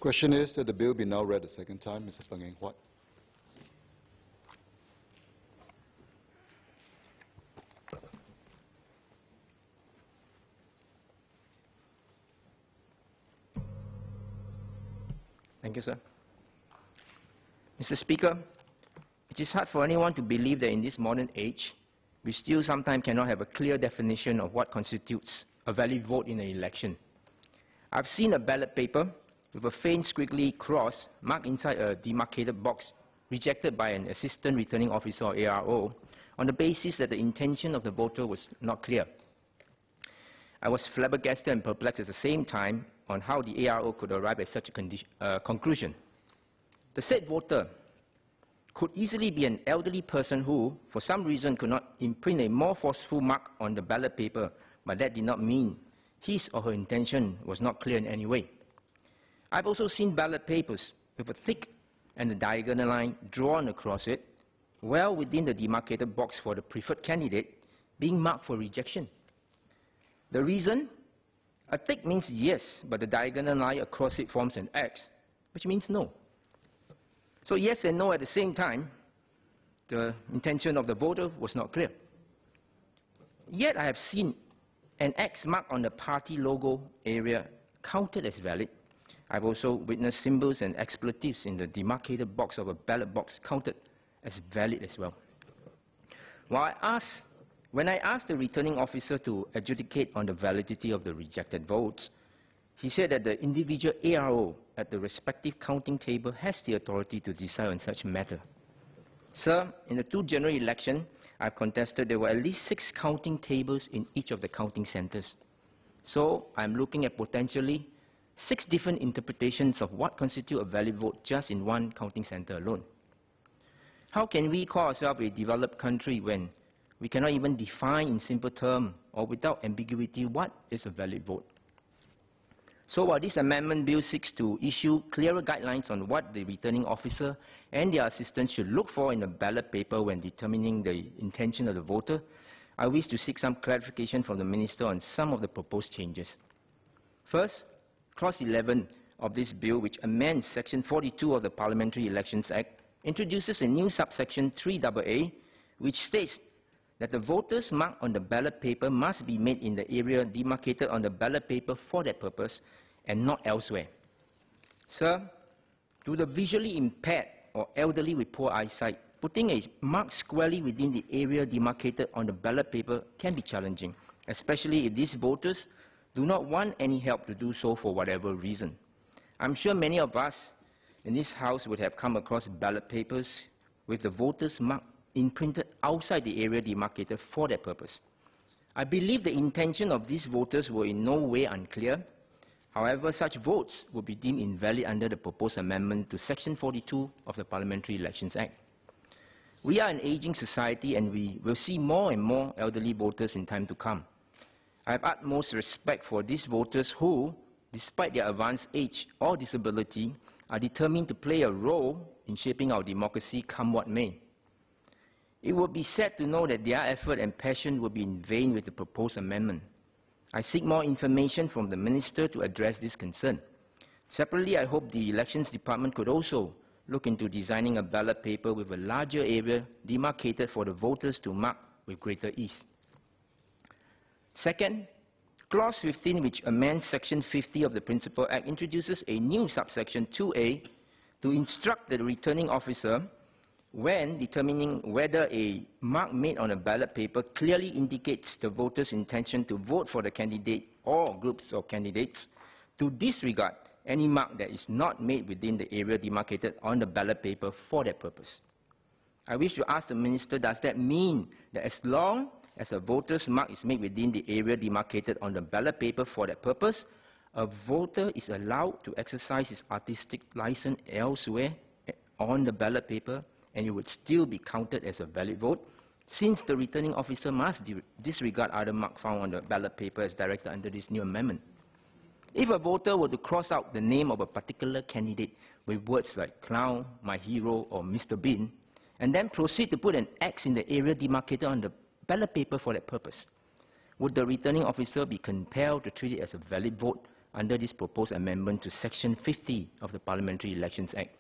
Question is that the bill be now read a second time. Mr. Huat. Thank you, sir. Mr. Speaker, it is hard for anyone to believe that in this modern age, we still sometimes cannot have a clear definition of what constitutes a valid vote in an election. I've seen a ballot paper with a faint squiggly cross marked inside a demarcated box rejected by an assistant returning officer or ARO on the basis that the intention of the voter was not clear. I was flabbergasted and perplexed at the same time on how the ARO could arrive at such a conclusion. The said voter could easily be an elderly person who, for some reason, could not imprint a more forceful mark on the ballot paper, but that did not mean his or her intention was not clear in any way. I've also seen ballot papers with a thick and a diagonal line drawn across it, well within the demarcated box for the preferred candidate, being marked for rejection. The reason? A tick means yes, but the diagonal line across it forms an X, which means no. So yes and no at the same time, the intention of the voter was not clear. Yet I have seen an X mark on the party logo area counted as valid. I've also witnessed symbols and expletives in the demarcated box of a ballot box counted as valid as well. When I asked the returning officer to adjudicate on the validity of the rejected votes, he said that the individual ARO at the respective counting table has the authority to decide on such matter. Sir, in the 2 general elections I've contested, there were at least 6 counting tables in each of the counting centers. So I'm looking at potentially 6 different interpretations of what constitutes a valid vote just in one counting center alone. How can we call ourselves a developed country when we cannot even define in simple terms or without ambiguity what is a valid vote? So while this amendment bill seeks to issue clearer guidelines on what the returning officer and their assistants should look for in a ballot paper when determining the intention of the voter, I wish to seek some clarification from the Minister on some of the proposed changes. First, Clause 11 of this bill, which amends Section 42 of the Parliamentary Elections Act, introduces a new subsection 3AA, which states that the voters marked on the ballot paper must be made in the area demarcated on the ballot paper for that purpose and not elsewhere. Sir, to the visually impaired or elderly with poor eyesight, putting a mark squarely within the area demarcated on the ballot paper can be challenging, especially if these voters do not want any help to do so for whatever reason. I'm sure many of us in this House would have come across ballot papers with the voters marked imprinted outside the area demarcated for that purpose. I believe the intention of these voters were in no way unclear. However, such votes would be deemed invalid under the proposed amendment to Section 42 of the Parliamentary Elections Act. We are an aging society and we will see more and more elderly voters in time to come. I have utmost respect for these voters who, despite their advanced age or disability, are determined to play a role in shaping our democracy come what may. It would be sad to know that their effort and passion will be in vain with the proposed amendment. I seek more information from the Minister to address this concern. Separately, I hope the Elections Department could also look into designing a ballot paper with a larger area demarcated for the voters to mark with greater ease. Second, Clause 15, which amends Section 50 of the Principal Act, introduces a new subsection 2A to instruct the returning officer when determining whether a mark made on a ballot paper clearly indicates the voter's intention to vote for the candidate or groups of candidates, to disregard any mark that is not made within the area demarcated on the ballot paper for that purpose. I wish to ask the Minister, does that mean that as long as a voter's mark is made within the area demarcated on the ballot paper for that purpose, a voter is allowed to exercise his artistic license elsewhere on the ballot paper, and it would still be counted as a valid vote, since the returning officer must disregard other marks found on the ballot paper as directed under this new amendment? If a voter were to cross out the name of a particular candidate with words like clown, my hero, or Mr. Bean, and then proceed to put an X in the area demarcated on the ballot paper for that purpose, would the returning officer be compelled to treat it as a valid vote under this proposed amendment to Section 50 of the Parliamentary Elections Act.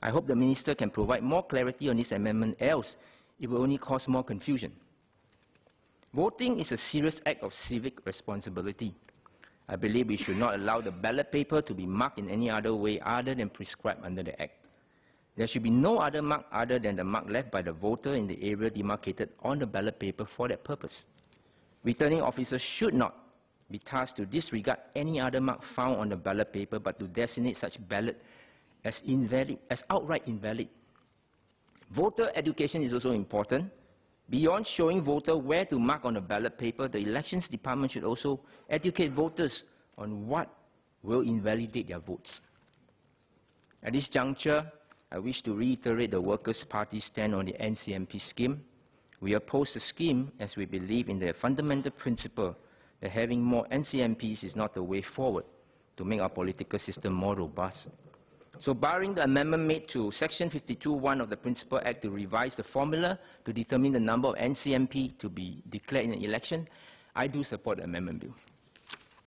I hope the Minister can provide more clarity on this amendment, else it will only cause more confusion. Voting is a serious act of civic responsibility. I believe we should not allow the ballot paper to be marked in any other way other than prescribed under the Act. There should be no other mark other than the mark left by the voter in the area demarcated on the ballot paper for that purpose. Returning officers should not be tasked to disregard any other mark found on the ballot paper, but to designate such ballot as invalid, as outright invalid. Voter education is also important. Beyond showing voters where to mark on the ballot paper, the Elections Department should also educate voters on what will invalidate their votes. At this juncture, I wish to reiterate the Workers' Party's stand on the NCMP scheme. We oppose the scheme as we believe in the fundamental principle that having more NCMPs is not the way forward to make our political system more robust. So barring the amendment made to Section 52(1) of the Principal Act to revise the formula to determine the number of NCMP to be declared in an election, I do support the amendment bill.